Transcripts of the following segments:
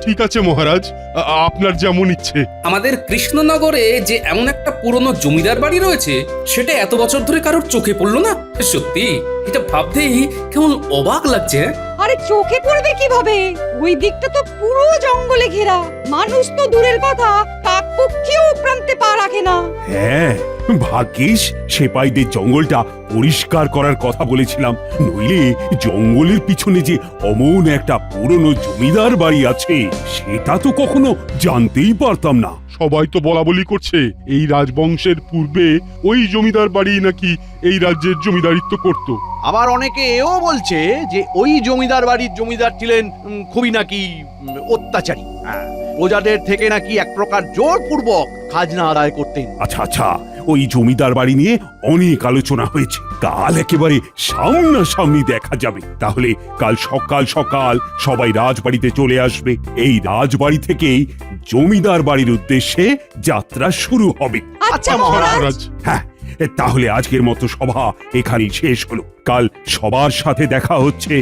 ঠিক আছে মহারাজ, আপনার যেমন ইচ্ছে। আমাদের কৃষ্ণনগরে যে এমন একটা পুরনো জমিদার বাড়ি রয়েছে সেটা এত বছর ধরে কারোর চোখে পড়লো না। সত্যি এটা ভাবতেই কেমন অবাক লাগছে। আরে চোখে পড়বে কিভাবে? ওই দিকটা তো পুরো জঙ্গলে ঘেরা। মানুষ তো দূরের কথা, কাকপক্ষীও প্রান্তে পা রাখে না। হ্যাঁ, ভাগ্যিস সেপাইদের জঙ্গলটা পরিষ্কার করার কথা বলেছিলাম, নইলে জঙ্গলের পিছনে যে অমন একটা পুরনো জমিদার বাড়ি আছে সেটা তো কখনো জানতেই পারতাম না। সবাই তো বলা বলি করছে এই রাজবংশের পূর্বে ওই জমিদার বাড়ি নাকি এই রাজ্যের জমিদারিত্ব করত। আবার অনেকে এও বলছে যে ওই জমিদার বাড়ির জমিদার ছিলেন খুবই নাকি অত্যাচারী। প্রজাদের থেকে নাকি এক প্রকার জোরপূর্বক খাজনা আদায় করতেন। আচ্ছা আচ্ছা, ওই জমিদার বাড়ি নিয়ে অনেক আলোচনা হয়েছে, কাল একেবারে সামনাসামনি দেখা যাবে। তাহলে কাল সকাল সকাল সবাই রাজবাড়িতে চলে আসবে। এই রাজবাড়ি থেকেই জমিদার বাড়ির উদ্দেশ্যে যাত্রা শুরু হবে। আচ্ছা মহারাজ। হ্যাঁ, তাহলে আজকের মতো সভা এখানেই শেষ হলো। কাল সবার সাথে দেখা হচ্ছে।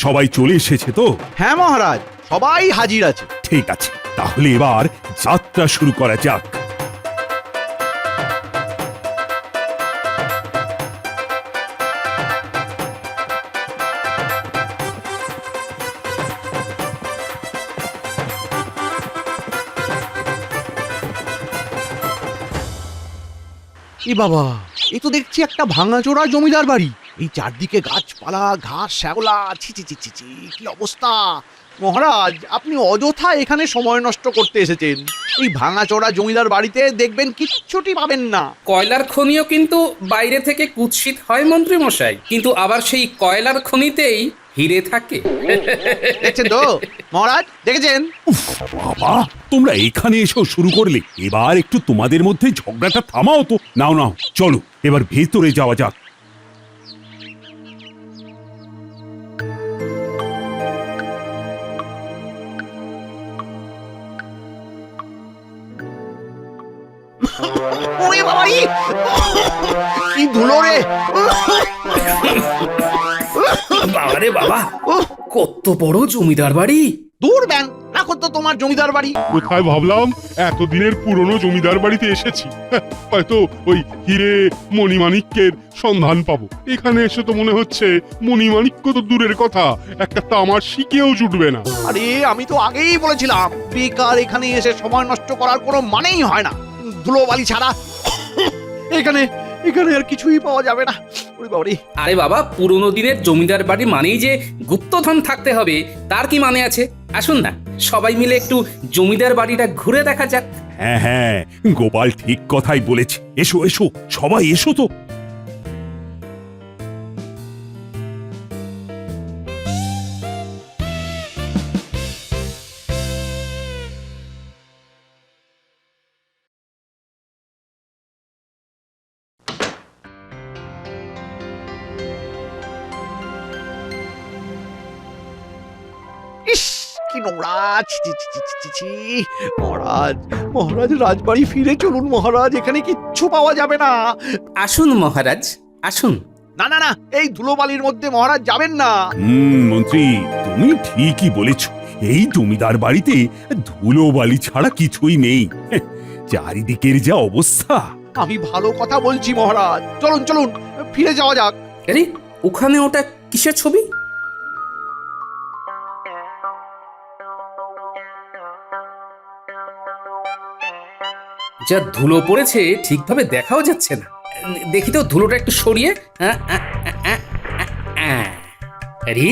সবাই চলে এসেছে তো? হ্যাঁ মহারাজ, সবাই হাজির আছে। ঠিক আছে, তাহলে এবার যাত্রা শুরু করা যাক। এ বাবা, এ তো দেখছি একটা ভাঙাচোরা জমিদার বাড়ি। এই চারদিকে গাছপালা, ঘাস, শ্যাওলা, ছি ছি ছি ছি ছি, কি অবস্থা! মহারাজ, আপনি অযথা এখানে সময় নষ্ট করতে এসেছেন। এই ভাঙাচোরা জমিদার বাড়িতে দেখবেন কিচ্ছুটি পাবেন না। কয়লার খনিও কিন্তু বাইরে থেকে কুৎসিত হয় মন্ত্রী মশাই, কিন্তু আবার সেই কয়লার খনিতেই হিরে থাকে। দেখছেন তো মহারাজ, দেখেছেন? বাবা, তোমরা এখানে এসেও শুরু করলে। এবার একটু তোমাদের মধ্যে ঝগড়াটা থামাও তো। নাও নাও, চলো এবার ভেতরে যাওয়া যাক। ওরে বাবা, কি ধুলো রে! বাবারে বাবা, কত বড় জমিদার বাড়ি! দূর ব্যাং, রাখো তো তোমার জমিদার বাড়ি। কোথায় ভাবলাম এতদিনের পুরনো জমিদার বাড়িতে এসেছি, হয়তো ওই হিরে মণিমাণিক্যের সন্ধান পাবো। এখানে এসে তো মনে হচ্ছে মণিমাণিক্য তো দূরের কথা, একটা তামার শিকেও জুটবে না। আরে আমি তো আগেই বলেছিলাম, বেকার এখানে এসে সময় নষ্ট করার কোনো মানেই হয় না। ধুলোবালি ছাড়া এখানে এখানে আর কিছুই পাওয়া যাবে না। ওরে বাবা রে! আরে বাবা, পুরনো দিনের জমিদার বাড়ি মানেই যে গুপ্তধন থাকতে হবে তার কি মানে আছে? আসুন না, সবাই মিলে একটু জমিদার বাড়িটা ঘুরে দেখা যাক। হ্যাঁ হ্যাঁ, গোপাল ঠিক কথাই বলেছে। এসো এসো, সবাই এসো তো। ইস, কি নোংরা! ছি ছি ছি ছি ছি ছি। মহারাজ, মহারাজ, রাজবাড়ি ফিরে চলুন মহারাজ, এখানে কিচ্ছু পাওয়া যাবে না। আসুন মহারাজ, আসুন। না না না, এই ধুলোবালির মধ্যে মহারাজ যাবেন না। মন্ত্রী, তুমি ঠিকই বলেছ। এই জমিদার বাড়িতে ধুলোবালি ছাড়া কিছুই নেই। চারিদিকের যা অবস্থা! আমি ভালো কথা বলছি মহারাজ, চলুন চলুন, ফিরে যাওয়া যাক। আরে ওখানে ওটা কিসের ছবি? যা ধুলো পড়েছে ঠিকভাবে দেখাও যাচ্ছে না। দেখি তো ধুলোটা একটু সরিয়ে। আরে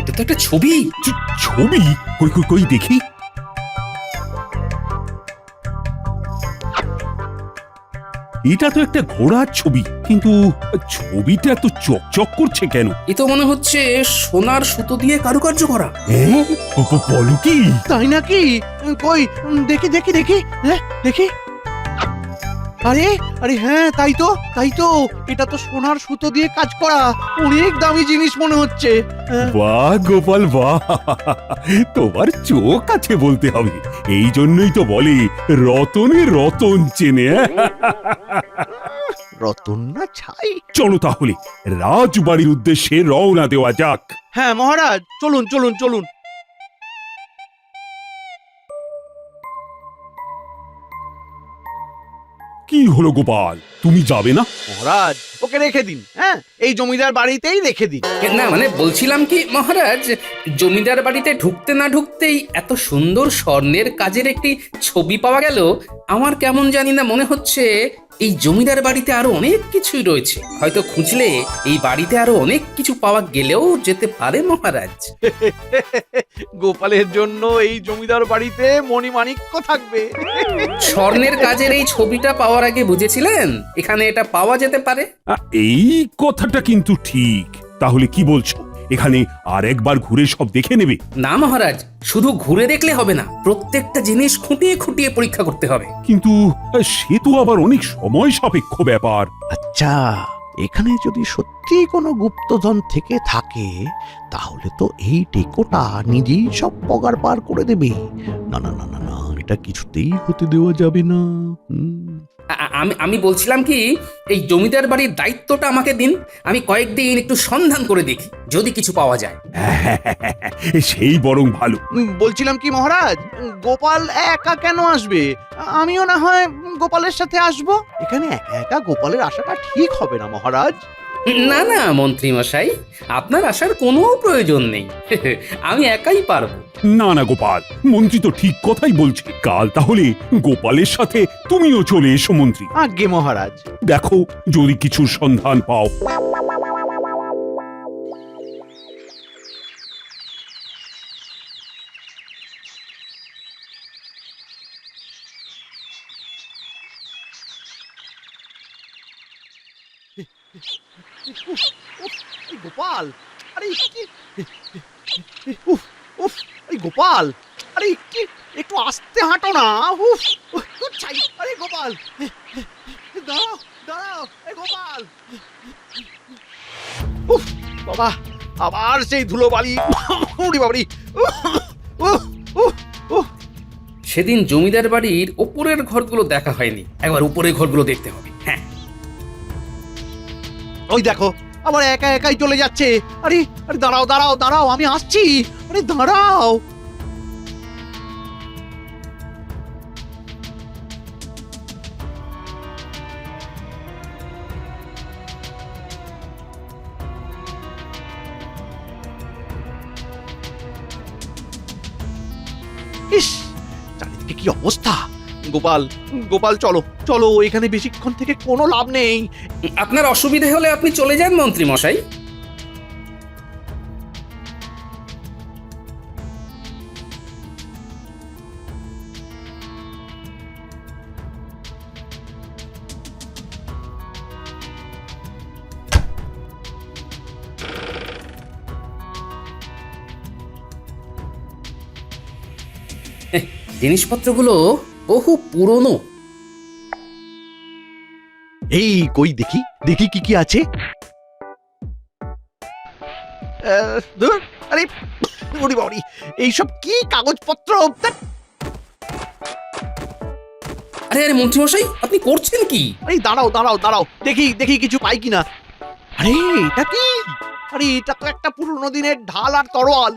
এটা তো একটা ছবি। ছবি? কই কই কই দেখি। এটা তো একটা ঘোড়ার ছবি, কিন্তু ছবিটা তো চকচক করছে কেন? এ তো মনে হচ্ছে সোনার সুতো দিয়ে কারুকার্য করা। বলো কি? তাই নাকি? কই দেখি দেখি দেখি, হ্যাঁ দেখি। আরে আরে হ্যাঁ, তাই তো তাই তো, এটা তো সোনার সুতো দিয়ে কাজ করা। অনেক দামি জিনিস মনে হচ্ছে। বাহ গোপাল বাহ, তোমার চোখ আছে বলতে হবে। এই জন্যই তো বলে রতনে রতন চেনে। রতন না ছাই। চলো তাহলে রাজবাড়ির উদ্দেশ্যে রওনা দেওয়া যাক। হ্যাঁ মহারাজ, চলুন চলুন চলুন। কি হলো গোপাল, তুমি যাবে না? মহারাজ ওকে রেখে দিন, হ্যাঁ এই জমিদার বাড়িতেই রেখে দিন। না মানে বলছিলাম কি মহারাজ, জমিদার বাড়িতে ঢুকতে না ঢুকতেই এত সুন্দর স্বর্ণের কাজের একটি ছবি পাওয়া গেল। আমার কেমন জানি না মনে হচ্ছে এই জমিদার বাড়িতে আরো অনেক কিছুই রয়েছে, হয়তো খুঁজলে এই বাড়িতে আরো অনেক কিছু পাওয়া গেলেও যেতে পারে মহারাজ। গোপালের জন্য এই জমিদার বাড়িতে মণিমাণিক্য থাকবে। স্বর্ণের কাজের এই ছবিটা পাওয়ার আগে বুঝেছিলেন এখানে এটা পাওয়া যেতে পারে? এই কথাটা কিন্তু ঠিক। তাহলে কি বলছো, এখানে আর একবার ঘুরে সব দেখে নেবে? না মহারাজ, শুধু ঘুরে দেখলে হবে না, প্রত্যেকটা জিনিস খুঁটিয়ে খুঁটিয়ে পরীক্ষা করতে হবে। কিন্তু সে তো আবার অনেক সময় সাপেক্ষ ব্যাপার। আচ্ছা, এখানে যদি সত্যি কোনো গুপ্তধন থেকে থাকে তাহলে তো এই টেকোটা নিজেই সব পগার পার করে দেবে। না না না না না, এটা কিছুতেই হতে দেওয়া যাবে না। আমি বলছিলাম কি, এই জমিদার বাড়ির দায়িত্বটা আমাকে দিন, আমি কয়েকদিন একটু সন্ধান করে দেখি যদি কিছু পাওয়া যায়। সেই বরং ভালো। বলছিলাম কি মহারাজ, গোপাল একা কেন আসবে? আমিও না হয় গোপালের সাথে আসব। এখানে একা একা গোপালের আসাটা ঠিক হবে না মহারাজ। না না মন্ত্রী মশাই, আপনার আসার কোনো প্রয়োজন নেই, আমি একাই পারবো। না না গোপাল, মন্ত্রী তো ঠিক কথাই বলছে। কাল তাহলে গোপালের সাথে তুমিও চলে এসো মন্ত্রী। আজ্ঞে মহারাজ। দেখো যদি কিছু সন্ধান পাও। গোপাল, আরে কি, উফ উফ, আরে গোপাল, আরে কি, একটু আস্তে হাঁটো না। উফ, চাই, আরে গোপাল, দাঁড়াও দাঁড়াও, এই গোপাল। উফ বাবা, আবার সেই ধুলো বালি। ওরে বাবারি, সেদিন জমিদার বাড়ির ওপরের ঘরগুলো দেখা হয়নি, একবার উপরের ঘরগুলো দেখতে হবে। হ্যাঁ, ওই দেখো আবার একা একাই চলে যাচ্ছে। আরে আরে দাঁড়াও দাঁড়াও দাঁড়াও, আমি আসছি। আরে দাঁড়াও। ইস, চারিদিকে কি অবস্থা। গোপাল, গোপাল চলো চলো, এখানে বেশিক্ষণ থেকে কোনো লাভ নেই। আপনার অসুবিধা হলে আপনি চলে যান মন্ত্রী মশাই। জিনিসপত্রগুলো বহু পুরনো। এই কই দেখি দেখি কি কি আছে। ধুর, আরে ওরে বাবারি, এইসব কি কাগজপত্র। আরে আরে মন্ত্রী মশাই, আপনি করছেন কি? আরে দাঁড়াও দাঁড়াও দাঁড়াও, দেখি দেখি কিছু পাই কিনা। আরে এটা কি? আরে এটা তো একটা পুরনো দিনের ঢাল আর তরোয়াল।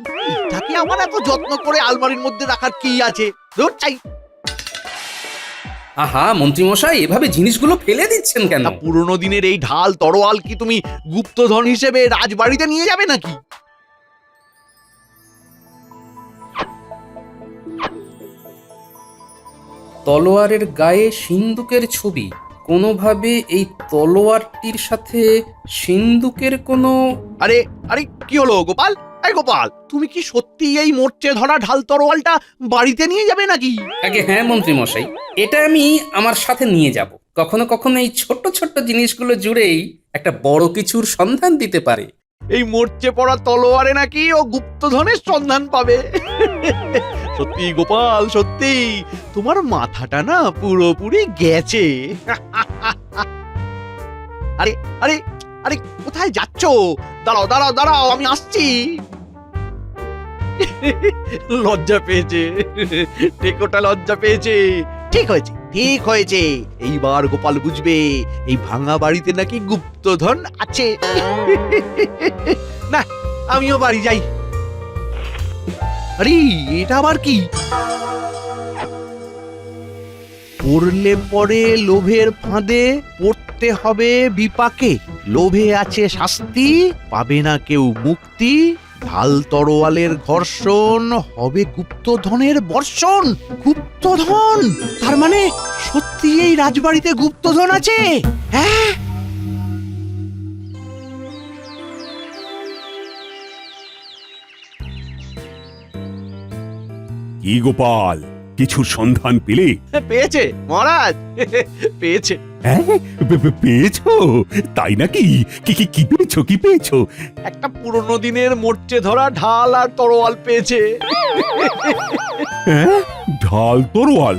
এটাকে আবার এত যত্ন করে আলমারির মধ্যে রাখার কি আছে? ধুর, চাই। আহা মন্ত্রী মশাই, এভাবে জিনিসগুলো ফেলে দিচ্ছেন কেন? না, পুরনো দিনের এই ঢাল তরোয়াল কি তুমি গুপ্তধন হিসেবে রাজবাড়িতে নিয়ে যাবে নাকি? তলোয়ারের গায়ে সিন্দুকের ছবি, কোনোভাবে এই তলোয়ারটির সাথে সিন্দুকের কোনো। আরে আরে কি হলো গোপাল? এই গোপাল, তুমি কি সত্যি এই মোর্চে ধরা ঢাল তরোয়ালটা বাড়িতে নিয়ে যাবে নাকি? আগে হ্যাঁ মন্ত্রী মশাই, এটা আমি আমার সাথে নিয়ে যাব। কখনো কখনো এই ছোট্ট ছোট্ট জিনিসগুলো জুড়েই একটা বড় কিছুর সন্ধান দিতে পারে। এই মোর্চে পড়া তলোয়ারে নাকি ও গুপ্তধনের সন্ধান পাবে। সত্যি গোপাল, সত্যি তোমার মাথাটা না পুরোপুরি গেছে। আরে আরে আরে কোথায় যাচ্ছ? দাঁড়াও দাঁড়াও দাঁড়াও, আমি আসছি। লজ্জা পেয়েছে, টেকোটা লজ্জা পেয়েছে। ঠিক হয়েছে, ঠিক হয়েছে, এইবার গোপাল বুঝবে এই ভাঙা বাড়িতে নাকি গুপ্তধন আছে। না, আমিও বাড়ি যাই। আরে এটা আবার কি? পড়লে পরে লোভের ফাঁদে পড়তে হবে বিপাকে, লোভে আছে শাস্তি, পাবে না কেউ মুক্তি, ঢাল তরোয়ালের ঘর্ষণ, হবে গুপ্তধনের বর্ষণ। গুপ্তধন, তার মানে সত্যি এই রাজবাড়িতে গুপ্তধন আছে? হ্যাঁ, কি গোপাল, কিছুর সন্ধান পেলে? পেয়েছে মহারাজ, পেয়েছে। হ্যাঁ, পেয়েছো? তাই নাকি? কি কি কি পেয়েছো, কি পেয়েছো? একটা পুরনো দিনের মোর্চে ধরা ঢাল আর তরোয়াল পেয়েছে। হ্যাঁ, ঢাল তরোয়াল?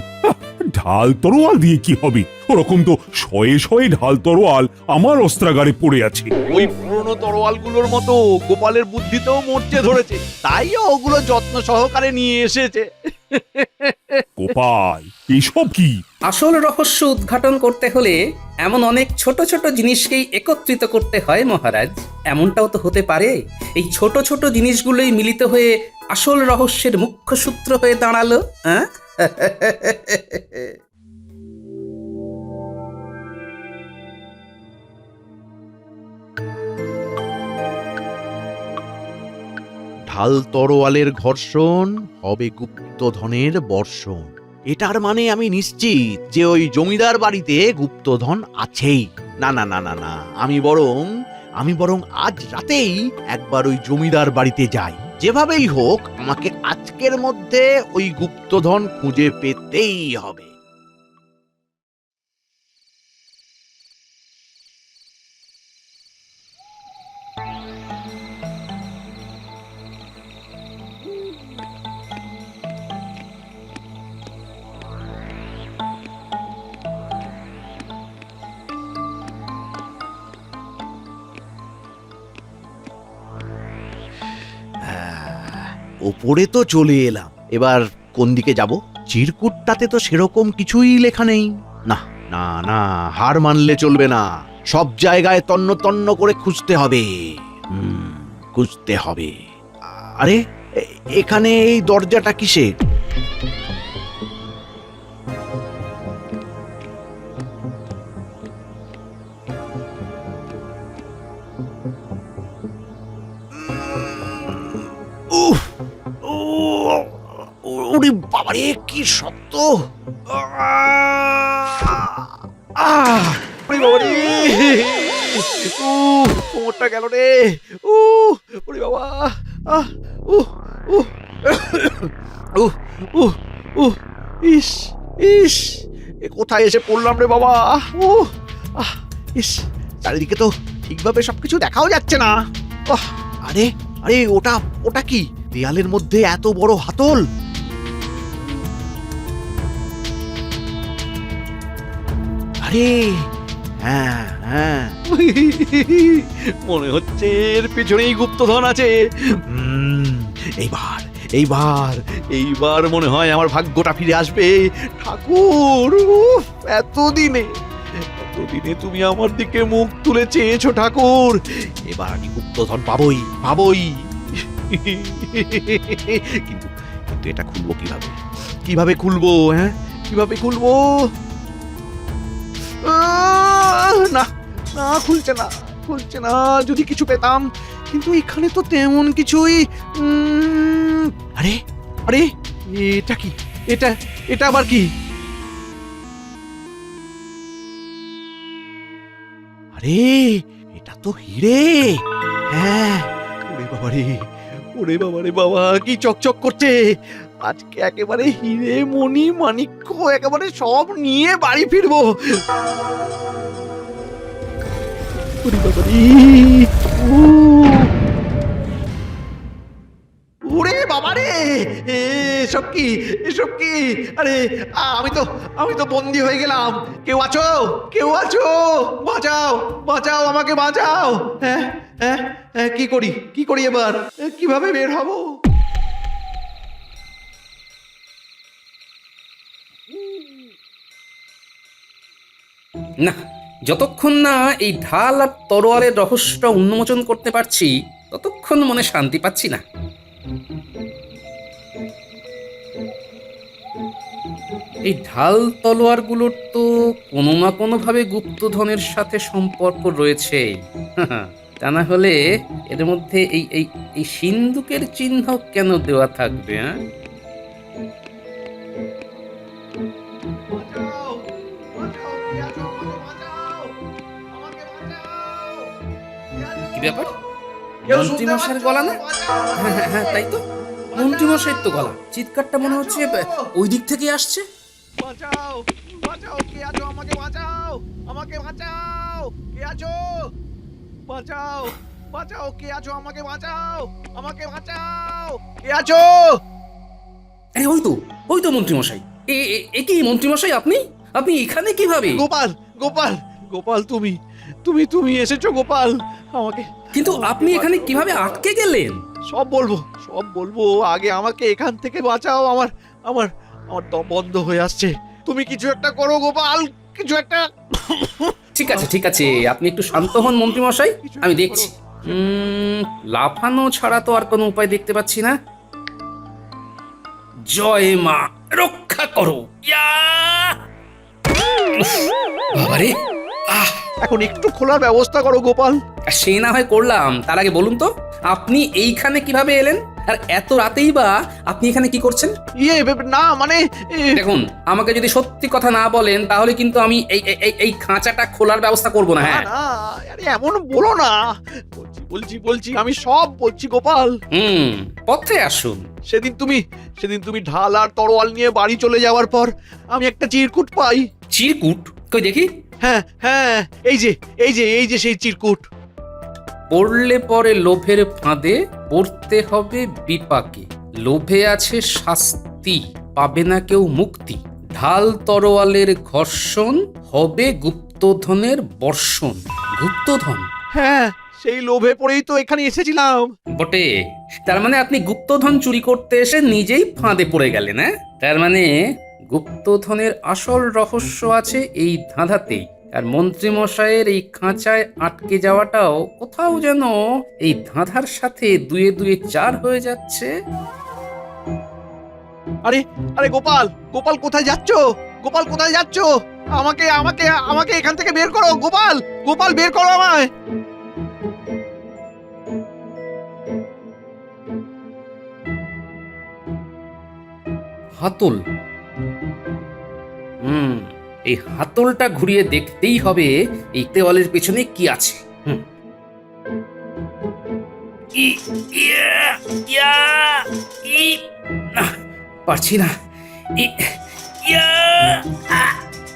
ঢাল তরোয়াল দিয়ে কি হবে? ওরকম তো শয়ে শয়ে ঢাল তরোয়াল আমার অস্ত্রাগারে পড়ে আছে। ওই পুরনো তরোয়ালগুলোর মতো গোপালের বুদ্ধিতেও মোর্চে ধরেছে, তাই ওগুলো যত্ন সহকারে নিয়ে এসেছে। গোপাল, এসব কি? আসল রহস্য উদ্ঘাটন করতে হলে এমন অনেক ছোট ছোট জিনিসকেই একত্রিত করতে হয় মহারাজ। এমনটাও তো হতে পারে এই ছোট ছোট জিনিসগুলোই মিলিত হয়ে আসল রহস্যের মুখ্য সূত্র হয়ে দাঁড়ালো। হ্যাঁ, ঢাল তরোয়ালের ঘর্ষণ, হবে গুপ্তধনের বর্ষণ। এটার মানে আমি নিশ্চিত যে ওই জমিদার বাড়িতে গুপ্তধন আছেই। না না না না না, আমি বরং আজ রাতেই একবার ওই জমিদার বাড়িতে যাই। যেভাবেই হোক আমাকে আজকের মধ্যে ওই গুপ্তধন খুঁজে পেতেই হবে। ওপরে তো চলে এলাম, এবার কোন দিকে যাব? চিরকুটটাতে তো সেরকম কিছুই লেখা নেই। না না না, হার মানলে চলবে না, সব জায়গায় তন্ন তন্ন করে খুঁজতে হবে। খুঁজতে হবে। আরে এখানে এই দরজাটা কিসের? উফ, ওরে বাবারে, কি শক্ত! ওরে বাবারে, কোমরটা গেল রে! ওরে বাবা! ইস ইস, এ কোথায় এসে পড়লাম রে বাবা! ইস, চারিদিকে তো ঠিকভাবে সবকিছু দেখাও যাচ্ছে না। আরে আরে, ওটা কি? দেয়ালের মধ্যে এত বড় হাতল! আরে হ্যাঁ হ্যাঁ, মনে হচ্ছে এর পিছনেই গুপ্তধন আছে। এইবার এইবার এইবার মনে হয় আমার ভাগ্যটা ফিরে আসবে। ঠাকুর, এতদিনে তুমি আমার দিকে মুখ তুলে চেয়েছো ঠাকুর, এবার আমি গুপ্তধন পাবই পাবই। কিন্তু এটা খুলবো কিভাবে? কিভাবে খুলবো? হ্যাঁ, কিভাবে খুলবো? না না, খুলছে না, খুলছে না। যদি কিছু পেতাম, কিন্তু এখানে তো তেমন কিছুই। আরে আরে, এটা কি? এটা আবার কি? আরে এটা তো হিরে। হ্যাঁ, ওরে বাবারে বাবা, কি চকচক করছে! আজকে একেবারে হিরে মণি মাণিক্য একেবারে সব নিয়ে বাড়ি ফিরবো। ওরে বাবারে, ওরে বাবারে, এসব কি? আরে আমি তো বন্দী হয়ে গেলাম। কেউ আছো? বাঁচাও, আমাকে বাঁচাও। হ্যাঁ হ্যাঁ, কি করি এবার? কিভাবে বের হব? না, যতক্ষণ না এই ঢাল আর তরোয়ালের রহস্যটা উন্মোচন করতে পারছি ততক্ষণ মনে শান্তি পাচ্ছি না। এই ঢাল তলোয়ারগুলোর তো কোনো না কোনোভাবে গুপ্তধনের সাথে সম্পর্ক রয়েছে। তা না হলে এর মধ্যে এই এই এই সিন্দুকের চিহ্ন কেন দেওয়া থাকবে? হ্যাঁ, কি ব্যাপার? মন্ত্রীমশাইয়ের গলা না? হ্যাঁ হ্যাঁ হ্যাঁ, তাই তো, মন্ত্রীমশাইয়ের তো গলা। চিৎকারটা মনে হচ্ছে ওই দিক থেকে আসছে। বাঁচাও বাঁচাও, কে আছো? আমাকে বাঁচাও, আমাকে বাঁচাও, কে আছো? বাঁচাও বাঁচাও, কে আছো? আমাকে বাঁচাও, আমাকে বাঁচাও, কে আছো? আরে ওই তো মন্ত্রীমশাই। এ কি মন্ত্রীমশাই, আপনি আপনি এখানে কিভাবে? গোপাল গোপাল গোপাল, তুমি তুমি তুমি এসেছো গোপাল? আমাকে কিন্তু আপনি এখানে কিভাবে আটকে গেলেন? সব বলবো, সব বলবো, আগে আমাকে এখান থেকে বাঁচাও। আমার আমার আমার দম বন্ধ হয়ে আসছে। তুমি কিছু একটা করো গোপাল, কিছু একটা। ঠিক আছে ঠিক আছে, আপনি একটু শান্ত হন মন্ত্রীমশাই, আমি দেখছি। লাফানো ছাড়া তো আর কোনো উপায় দেখতে পাচ্ছি না। জয় মা, রক্ষা করো। ইয়া! বাবারে, আহ! এখন একটু খোলার ব্যবস্থা করো গোপাল। সে না হয় করলাম, তার আগে বলুন তো আপনি এইখানে কিভাবে এলেন? আর এত রাতেই বা আপনি এখানে কি করছেন? না মানে দেখুন, আমাকে যদি সত্যি কথা না বলেন তাহলে কিন্তু আমি এই এই এই খাঁচাটা খোলার ব্যবস্থা করব না। হ্যাঁ, না, আরে এমন বলো না। বলছি বলছি বলছি, আমি সব বলছি গোপাল। পথে আসুন। সেদিন তুমি ঢাল আর তরোয়াল নিয়ে বাড়ি চলে যাওয়ার পর আমি একটা চিরকুট পাই। চিরকুট? কই দেখি। হ্যাঁ হ্যাঁ, এই যে সেই চিরকুট। পড়লে পরে লোভের ফাঁদে পড়তে হবে বিপাকে, লোভে আছে শাস্তি, পাবে না কেউ মুক্তি, ঢাল তরোয়ালের ঘর্ষণ, হবে গুপ্তধনের বর্ষণ। গুপ্তধন? হ্যাঁ, সেই লোভে পড়েই তো এখানে এসেছিলাম। বটে, তার মানে আপনি গুপ্তধন চুরি করতে এসে নিজেই ফাঁদে পড়ে গেলেন? হ্যাঁ, তার মানে গুপ্তধনের আসল রহস্য আছে এই ধাঁধাতেই। আর মন্ত্রীমশাইয়ের এই খাঁচায় আটকে যাওয়াটাও কোথাও যেন এই ধাঁধার সাথে দুয়ে দুয়ে চার হয়ে যাচ্ছে। আরে আরে গোপাল, গোপাল কোথায় যাচ্ছ? গোপাল কোথায় যাচ্ছ? আমাকে আমাকে আমাকে এখান থেকে বের করো গোপাল, গোপাল বের করো আমায়। হাতল। এই হাতলটা ঘুরিয়ে দেখতেই হবে এই দেওয়ালের পেছনে কি আছে। পারছি না,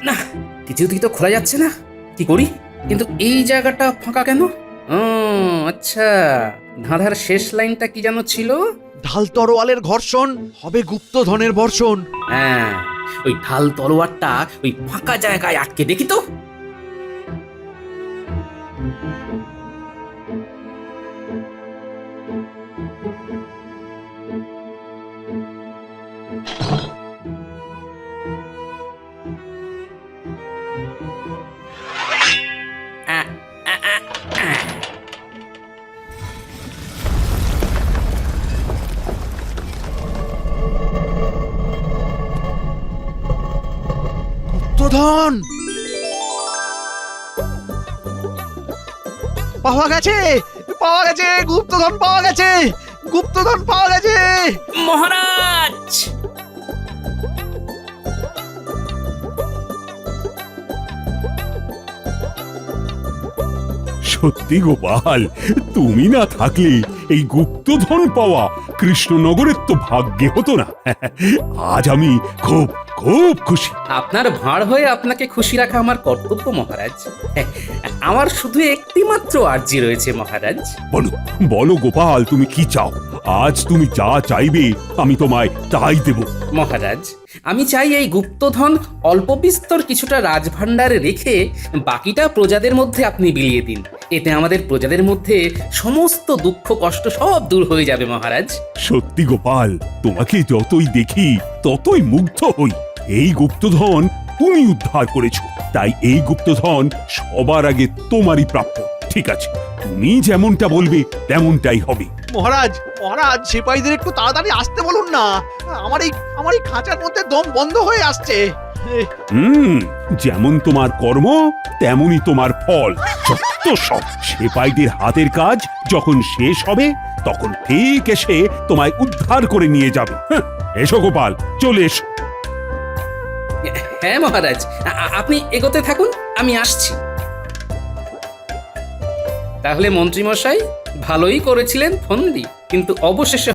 না কিছুতেই তো খোলা যাচ্ছে না। কি করি? কিন্তু এই জায়গাটা ফাঁকা কেন? আচ্ছা, ধাঁধার শেষ লাইনটা কি যেন ছিল? ঢাল তরোয়ালের ঘর্ষণ, হবে গুপ্তধনের বর্ষণ। হ্যাঁ, ওই ঢাল তলোয়ারটা ওই ফাঁকা জায়গায় আটকে, দেখি তো। গুপ্তধন পাওয়া গেছে, পাওয়া গেছে, গুপ্তধন পাওয়া গেছে, গুপ্তধন পাওয়া গেছে মহারাজ। সত্যি গোপাল, তুমি না থাকলে এই গুপ্তধন পাওয়া কৃষ্ণনগরের তো ভাগ্যে হতো না। আজ আমি খুব খুব খুশি। আপনার ভাঁড় হয়ে আপনাকে খুশি রাখা আমার কর্তব্য মহারাজ। আমার শুধু একটি মাত্র আর্জি রয়েছে মহারাজ। বলো বলো গোপাল, তুমি কি চাও? আজ তুমি যা চাইবে আমি তোমায় তাই দেব। মহারাজ, আমি চাই এই গুপ্তধন অল্প বিস্তর কিছুটা রাজভাণ্ডারে রেখে বাকিটা প্রজাদের মধ্যে আপনি বিলিয়ে দিন। এতে আমাদের প্রজাদের মধ্যে সমস্ত দুঃখ কষ্ট সব দূর হয়ে যাবে মহারাজ। সত্যি গোপাল, তোমাকে যতই দেখি ততই মুগ্ধ হই। এই গুপ্তধন তুমি উদ্ধার করেছো, তাই এই গুপ্তধন সবার আগে তোমারই প্রাপ্য। ঠিক আছে, তুমি যেমনটা বলবে তেমনটাই হবে। মহারাজ মহারাজ সিপাহীদের একটু তাড়াতাড়ি আসতে বলুন না, আমার এই খাঁচার মধ্যে দম বন্ধ হয়ে আসছে। যেমন তোমার কর্ম তেমনই তোমার ফল। যত সব সেপাইদের হাতের কাজ যখন শেষ হবে তখন ঠিক এসে তোমায় উদ্ধার করে নিয়ে যাবে। এসো গোপাল, চলে এসো। হ্যাঁ মহারাজ, আপনি এগোতে থাকুন, আমি আসছি। তাহলে মন্ত্রীমশাই ভালোই করেছিলেন ফন্দি, কিন্তু অবশেষে